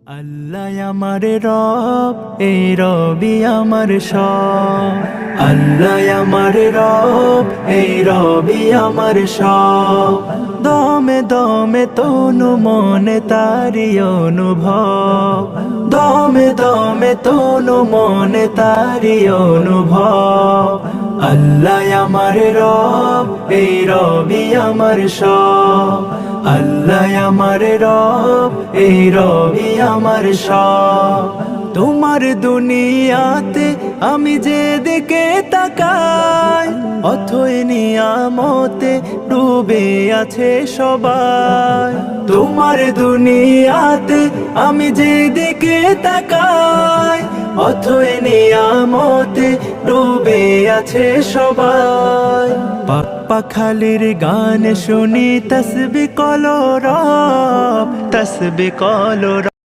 আল্লাহ আমার রব, এই রবি আমার সব। আল্লাহ আমার রব, এই রবি আমার সব। দমে দমে তনু মনে তারি অনুভব, দমে দমে তনু মনে তারি অনুভব। আল্লাহ আমার রব, এই রবি আমার সব। আল্লাহ আমার রব, এই রবি আমার সব। তোমার দুনিয়াতে আমি যেদিকে তাকাই, অথই নিয়ামতে ডুবে আছে সবাই। তোমার দুনিয়াতে আমি যেদিকে তাকাই, অথই নিয়ামতে ডুবে আছে সবাই। পাপ্পা খালির গান শুনি তসবি কলো রব, তসবি কলো রব।